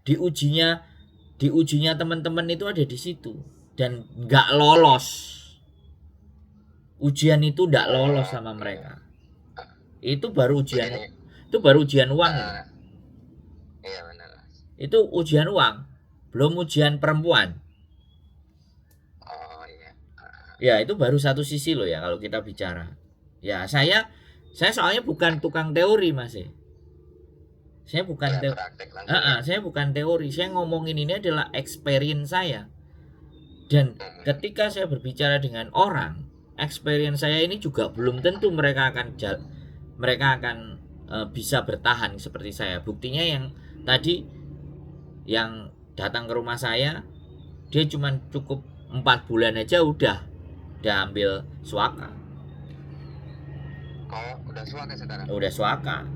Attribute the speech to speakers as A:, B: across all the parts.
A: Diujinya teman-teman itu ada di situ, dan nggak lolos. Ujian itu nggak lolos sama mereka. Itu baru ujian uang itu.
B: Iya benar.
A: Itu ujian uang, belum ujian perempuan.
B: Oh iya.
A: Ya itu baru satu sisi loh ya kalau kita bicara. Ya saya soalnya bukan tukang teori Mas. Saya bukan
B: Iya, praktek langsung ya.
A: saya bukan teori. Saya ngomongin ini adalah experience saya. Dan ketika saya berbicara dengan orang, experience saya ini juga belum tentu mereka akan bisa bertahan seperti saya. Buktinya yang tadi yang datang ke rumah saya, dia cuma cukup 4 bulan aja udah ambil suaka.
B: Oh, udah suaka sekarang.
A: Udah suaka.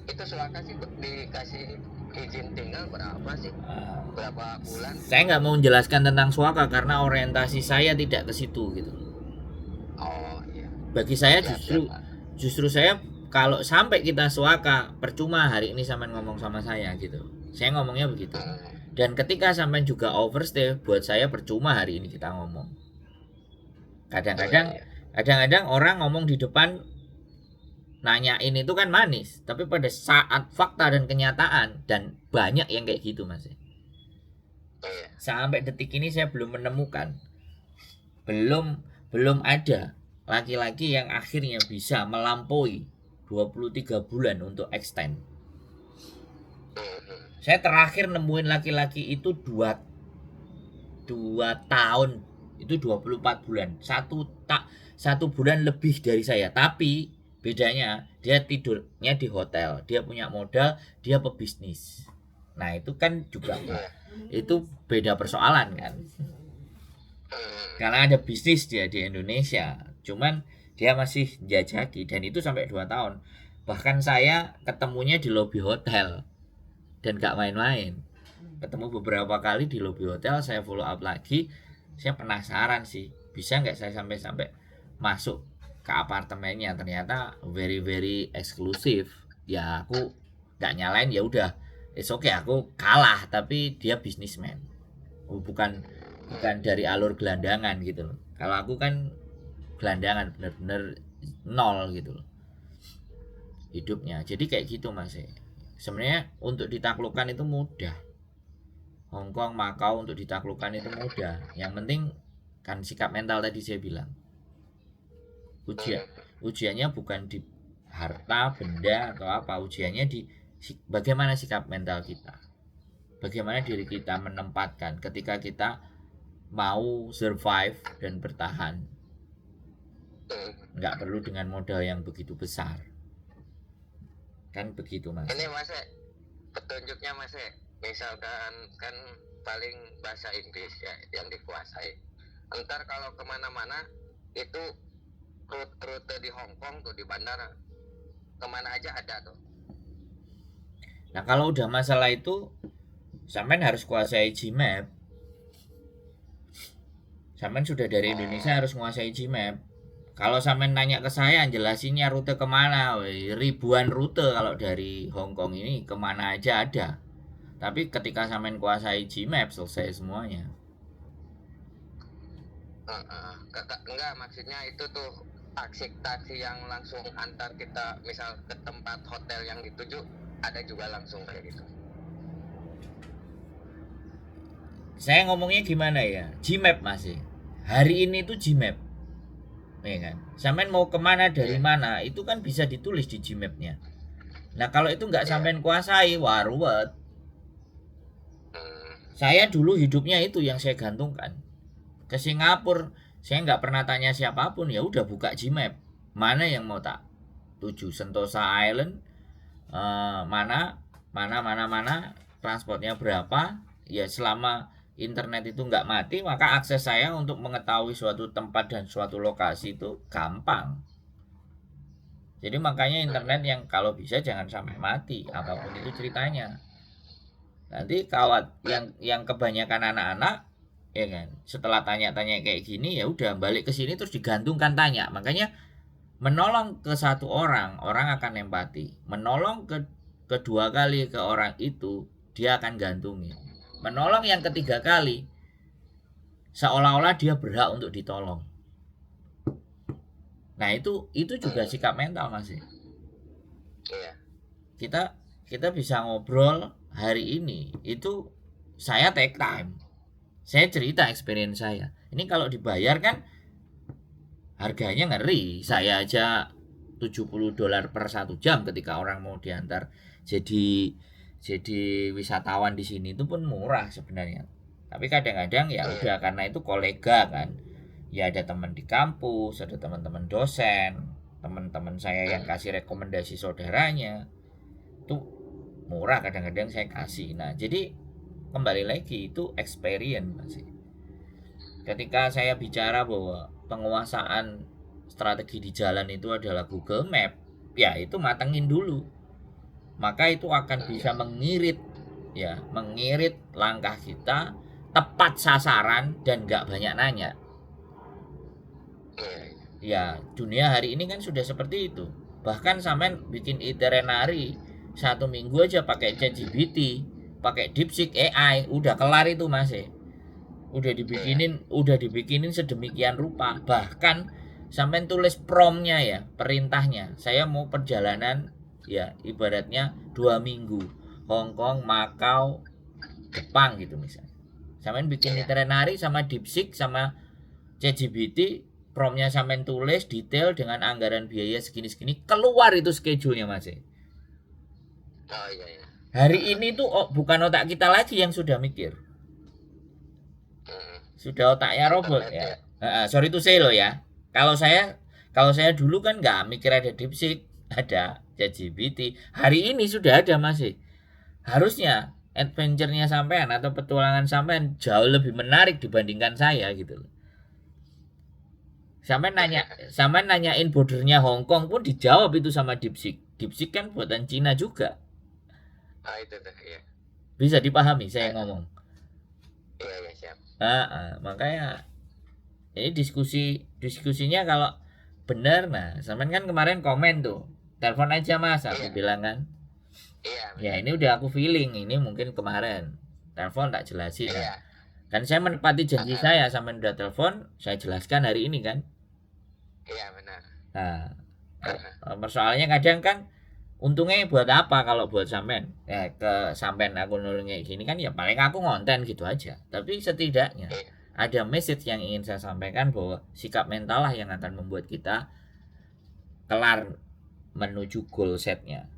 B: Itu suaka sih dikasih izin tinggal berapa sih? Berapa bulan?
A: Saya nggak mau menjelaskan tentang suaka karena orientasi saya tidak ke situ gitu.
B: Oh iya.
A: Bagi saya
B: Siap,
A: justru saya kalau sampai kita suaka percuma hari ini sampai ngomong sama saya gitu. Saya ngomongnya begitu. Dan ketika sampai juga overstay, buat saya percuma hari ini kita ngomong. Kadang-kadang orang ngomong di depan nanyain itu kan manis, tapi pada saat fakta dan kenyataan, dan banyak yang kayak gitu Mas. Sampai detik ini saya belum menemukan, belum ada laki-laki yang akhirnya bisa melampaui 23 bulan untuk extend. Saya terakhir nemuin laki-laki itu 2 tahun, itu 24 bulan. Satu bulan lebih dari saya, tapi bedanya dia tidurnya di hotel, dia punya modal, dia pebisnis. Nah itu kan juga itu beda persoalan kan, karena ada bisnis dia di Indonesia, cuman dia masih jajaki, dan itu sampai 2 tahun. Bahkan saya ketemunya di lobi hotel dan gak main-main, ketemu beberapa kali di lobi hotel. Saya follow up lagi, saya penasaran sih bisa nggak saya sampai masuk ke apartemennya. Ternyata very eksklusif. Ya aku nggak nyalain, ya udah, it's okay, aku kalah, tapi dia bisnismen, bukan dari alur gelandangan gitu loh. Kalau aku kan gelandangan bener-bener nol gitu loh hidupnya. Jadi kayak gitu Mas. Sebenarnya untuk ditaklukkan itu mudah. Hongkong, Makau untuk ditaklukkan itu mudah. Yang penting kan sikap mental tadi saya bilang. Ujiannya bukan di harta, benda atau apa. Ujiannya di bagaimana sikap mental kita. Bagaimana diri kita menempatkan ketika kita mau survive dan bertahan. Nggak perlu dengan modal yang begitu besar. Kan begitu Mas.
B: Ini Mas, petunjuknya Mas, misalkan kan paling bahasa Inggris ya yang dikuasai. Entar kalau kemana-mana itu rute di Hongkong tuh di bandara kemana aja ada tuh.
A: Nah kalau udah masalah itu, sampean harus kuasai Gmap. Sampean sudah dari Indonesia harus menguasai Gmap. Kalau sampean nanya ke saya, jelasinnya rute kemana, ribuan rute kalau dari Hongkong ini kemana aja ada. Tapi ketika sampean kuasai Gmap, selesai semuanya.
B: Enggak, maksudnya itu tuh taksi yang langsung antar kita misal ke tempat hotel yang dituju, ada juga langsung kayak gitu.
A: Saya ngomongnya gimana ya? Gmap masih. Hari ini tuh Gmap. Ya kan? Sampean mau kemana dari mana, itu kan bisa ditulis di Gmapnya. Nah kalau itu nggak sampean kuasai, wah ruwet. Saya dulu hidupnya itu yang saya gantungkan. Ke Singapura, saya nggak pernah tanya siapapun, ya udah buka Gmap. Mana yang mau tak tuju, Sentosa Island, mana, transportnya berapa. Ya selama internet itu nggak mati, maka akses saya untuk mengetahui suatu tempat dan suatu lokasi itu gampang. Jadi makanya internet yang kalau bisa jangan sampai mati, apapun itu ceritanya. Nanti kawat yang kebanyakan anak-anak, ya kan, setelah tanya-tanya kayak gini, ya udah balik ke sini terus digantungkan tanya. Makanya menolong ke satu orang akan empati. Menolong ke kedua kali ke orang itu, dia akan gantungi. Menolong yang ketiga kali, seolah-olah dia berhak untuk ditolong. Nah itu juga sikap mental Mas.
B: Iya.
A: Kita bisa ngobrol hari ini, itu saya take time, saya cerita experience saya. Ini kalau dibayar kan harganya ngeri. Saya aja $70 per 1 jam ketika orang mau diantar jadi wisatawan di sini, itu pun murah sebenarnya. Tapi kadang-kadang ya udah, karena itu kolega kan, ya ada teman di kampus, ada teman-teman dosen, teman-teman saya yang kasih rekomendasi saudaranya, itu murah, kadang-kadang saya kasih. Nah jadi kembali lagi itu experience masih. Ketika saya bicara bahwa penguasaan strategi di jalan itu adalah Google Map, ya itu matengin dulu, maka itu akan bisa mengirit langkah kita tepat sasaran dan gak banyak nanya. Ya dunia hari ini kan sudah seperti itu. Bahkan sampean bikin itinerary 1 minggu aja pakai ChatGPT, pakai DeepSeek AI, udah kelar itu Mas. Udah dibikinin sedemikian rupa. Bahkan sampean tulis promptnya ya, perintahnya, saya mau perjalanan ya ibaratnya 2 minggu, Hong Kong, Macau, Jepang gitu misalnya. Sampean bikin itinerary sama DeepSeek sama ChatGPT, promptnya sampean tulis detail dengan anggaran biaya segini-segini, keluar itu schedule-nya Mas.
B: Oh iya.
A: Hari ini tuh bukan otak kita lagi yang sudah mikir, sudah otaknya robot ya. Sorry to say loh ya. Kalau saya dulu kan nggak mikir ada DeepSeek, ada ChatGPT. Hari ini sudah ada masih. Harusnya adventure-nya sampean atau petualangan sampean jauh lebih menarik dibandingkan saya gitu loh. Sampean nanyain bordernya Hong Kong pun dijawab itu sama DeepSeek. DeepSeek kan buatan Cina juga.
B: Itu tuh ya.
A: Bisa dipahami saya ngomong.
B: Iya siap.
A: Makanya ini diskusinya kalau benar, nah sampean kan kemarin komen tuh, telepon aja Mas, aku bilang kan.
B: Iya.
A: Ya ini udah aku feeling, ini mungkin kemarin telepon tak jelasin. Iya. Kan saya menepati janji saya, sampean udah telepon, saya jelaskan hari ini kan.
B: Iya benar.
A: Nah, persoalannya kadang kan untungnya buat apa kalau buat sampean? Ke sampean aku nulungnya gini kan ya paling aku ngonten gitu aja. Tapi setidaknya ada message yang ingin saya sampaikan bahwa sikap mental lah yang akan membuat kita kelar menuju goal setnya.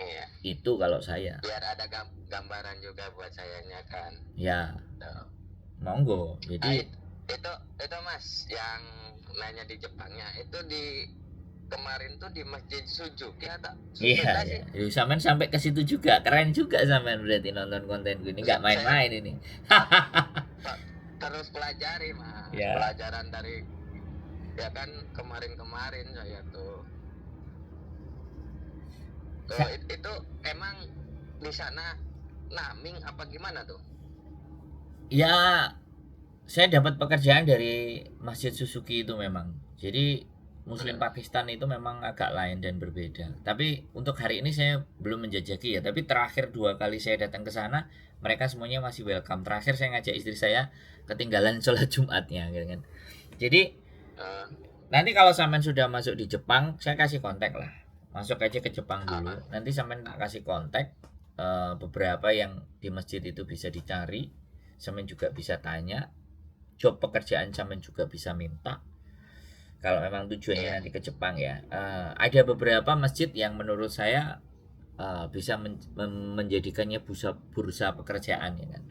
B: Iya.
A: Itu kalau saya.
B: Biar ada gambaran juga buat sayanya kan.
A: Ya. Monggo. Jadi
B: itu Mas yang nanya di Jepangnya itu di kemarin tuh di Masjid Suzuki atau
A: Iya. Sampean sampai ke situ juga, keren juga sampean berarti nonton konten gue ini, nggak main-main ini.
B: Terus pelajari Mas, pelajaran dari ya kan kemarin saya tuh. Itu emang di sana naming apa gimana tuh?
A: Ya, saya dapat pekerjaan dari Masjid Suzuki itu memang. Jadi Muslim Pakistan itu memang agak lain dan berbeda. Tapi untuk hari ini saya belum menjajaki ya. Tapi terakhir 2 kali saya datang ke sana, mereka semuanya masih welcome. Terakhir saya ngajak istri saya, ketinggalan sholat Jumatnya, gitu kan. Jadi nanti kalau sampean sudah masuk di Jepang, saya kasih kontak lah. Masuk aja ke Jepang dulu. Nanti sampean tak kasih kontak beberapa yang di masjid itu bisa dicari. Sampean juga bisa tanya. Job pekerjaan sampean juga bisa minta. Kalau memang tujuannya nanti ke Jepang ya. Ada beberapa masjid yang menurut saya bisa menjadikannya bursa pekerjaan ya kan.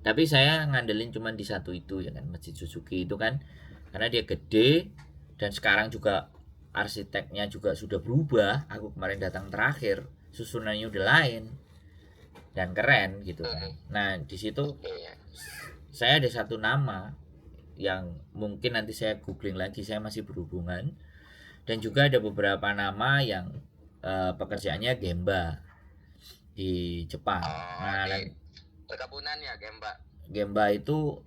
A: Tapi saya ngandelin cuma di satu itu ya kan, Masjid Suzuki itu kan, karena dia gede dan sekarang juga arsiteknya juga sudah berubah. Aku kemarin datang terakhir, susunannya udah lain dan keren gitu kan. Nah di situ saya ada satu nama yang mungkin nanti saya googling lagi, saya masih berhubungan, dan juga ada beberapa nama yang pekerjaannya gemba di Jepang.
B: Nah, perkebunan ya gemba.
A: Gemba itu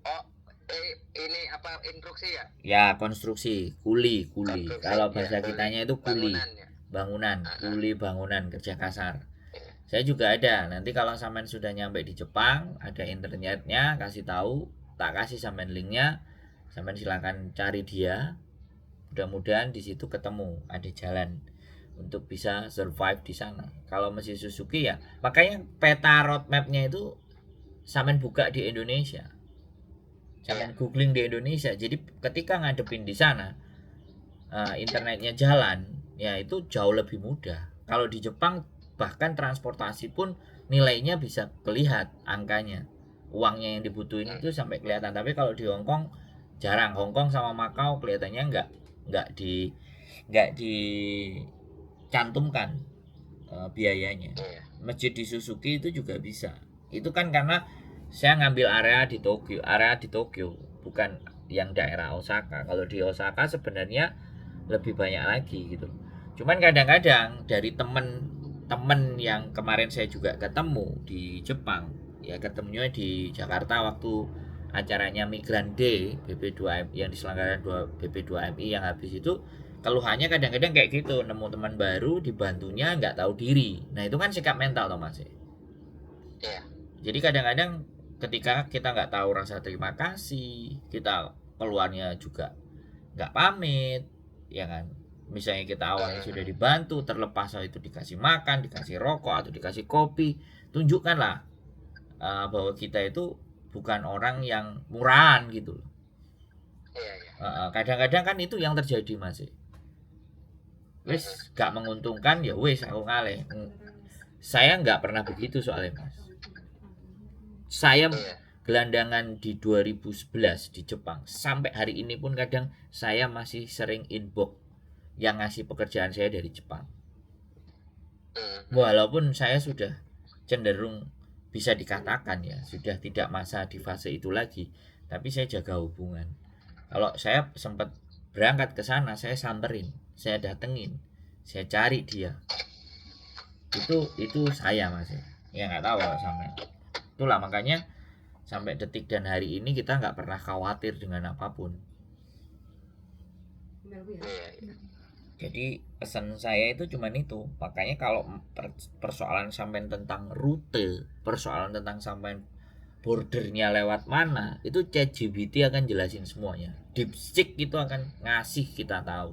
B: ini apa instruksi ya?
A: Ya konstruksi, kuli. Kalau bahasa kitanya itu kuli. bangunan, kuli bangunan, kerja kasar. Saya juga ada. Nanti kalau sampean sudah nyampe di Jepang, ada internetnya, kasih tahu, tak kasih sampean linknya, sampean silakan cari dia. Mudah-mudahan di situ ketemu ada jalan untuk bisa survive di sana. Kalau masih Suzuki ya, makanya peta roadmapnya itu sampean buka di Indonesia, sampean googling di Indonesia. Jadi ketika ngadepin di sana, internetnya jalan, ya itu jauh lebih mudah. Kalau di Jepang bahkan transportasi pun nilainya bisa kelihatan angkanya, uangnya yang dibutuhin itu sampai kelihatan. Tapi kalau di Hongkong jarang. Hongkong sama Makau kelihatannya nggak dicantumkan biayanya. Masjid di Suzuki itu juga bisa. Itu kan karena saya ngambil area di Tokyo, bukan yang daerah Osaka. Kalau di Osaka sebenarnya lebih banyak lagi gitu. Cuman kadang-kadang dari temen yang kemarin saya juga ketemu di Jepang, ya ketemunya di Jakarta waktu acaranya Migran Day BP2MI yang diselenggarakan BP2MI yang habis itu, keluhannya kadang-kadang kayak gitu, nemu teman baru dibantunya nggak tahu diri. Nah itu kan sikap mental toh Mas. Jadi kadang-kadang ketika kita nggak tahu rasa terima kasih, kita keluarnya juga nggak pamit, ya kan. Misalnya kita awalnya sudah dibantu, terlepas itu dikasih makan, dikasih rokok atau dikasih kopi, tunjukkanlah bahwa kita itu bukan orang yang murahan gitu. Kadang-kadang kan itu yang terjadi Mas. Wis gak menguntungkan ya wis aku ngalih. Saya nggak pernah begitu soalnya Mas. Saya gelandangan di 2011 di Jepang, sampai hari ini pun kadang saya masih sering inbox yang ngasih pekerjaan saya dari Jepang. Walaupun saya sudah cenderung bisa dikatakan ya sudah tidak masa di fase itu lagi, tapi saya jaga hubungan. Kalau saya sempat berangkat ke sana, saya samperin, saya datengin, saya cari dia. Itu saya Mas. Ya nggak tahu kalau sampai. Itulah makanya sampai detik dan hari ini kita nggak pernah khawatir dengan apapun. Jadi pesan saya itu cuman itu. Makanya kalau persoalan sampai tentang rute, persoalan tentang sampai bordernya lewat mana, itu ChatGPT akan jelasin semuanya. DeepSeek itu akan ngasih kita tahu.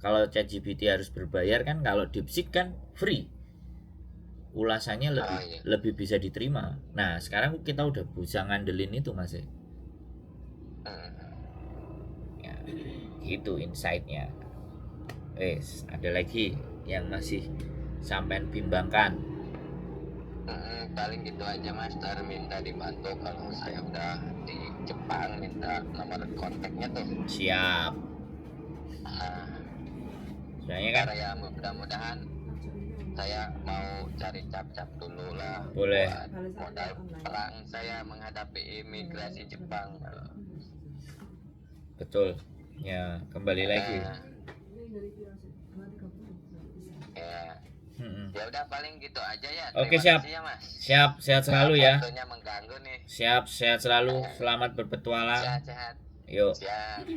A: Kalau ChatGPT harus berbayar kan, kalau DeepSeek kan free. Ulasannya lebih bisa diterima. Nah sekarang kita udah bisa ngandelin itu Mas. Ya, gitu insight-nya. Ada lagi yang masih sampean bimbangkan?
B: Paling gitu aja Mas, minta dibantu kalau saya udah di Jepang, minta nomor kontaknya tuh.
A: Siap. Soalnya kan
B: ya mudah-mudahan saya mau cari cap-cap dulu lah.
A: Boleh.
B: Modal perang saya menghadapi imigrasi Jepang.
A: Betul. Ya, kembali lagi.
B: Ya udah paling gitu aja ya.
A: Oke, siap.
B: Ya, Mas.
A: Siap, sehat selalu ya.
B: Waktunya mengganggu nih.
A: Siap, sehat selalu. Selamat berpetualang.
B: Sehat.
A: Yuk.
B: Siap.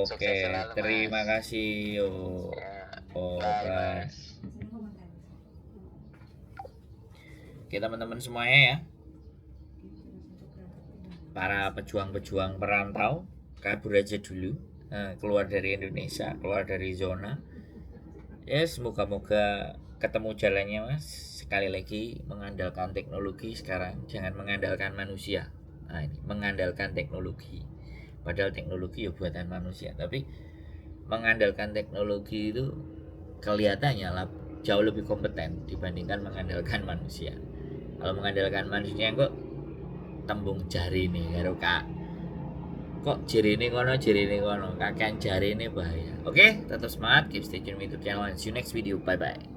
A: Oke, terima kasih. Yuk. Bye. Oke teman-teman semuanya ya, para pejuang-pejuang perantau, kabur aja dulu, keluar dari Indonesia, keluar dari zona. Ya semoga-moga ketemu jalannya Mas. Sekali lagi mengandalkan teknologi sekarang, jangan mengandalkan manusia. Nah ini mengandalkan teknologi, padahal teknologi ya buatan manusia, tapi mengandalkan teknologi itu kelihatannya jauh lebih kompeten dibandingkan mengandalkan manusia. Kalau mengandalkan manusia kok tembung jari nih karo kok jari ini kono kakean jari ini bahaya. Oke, tetap semangat, keep stay tune with YouTube channel and see you next video. Bye bye.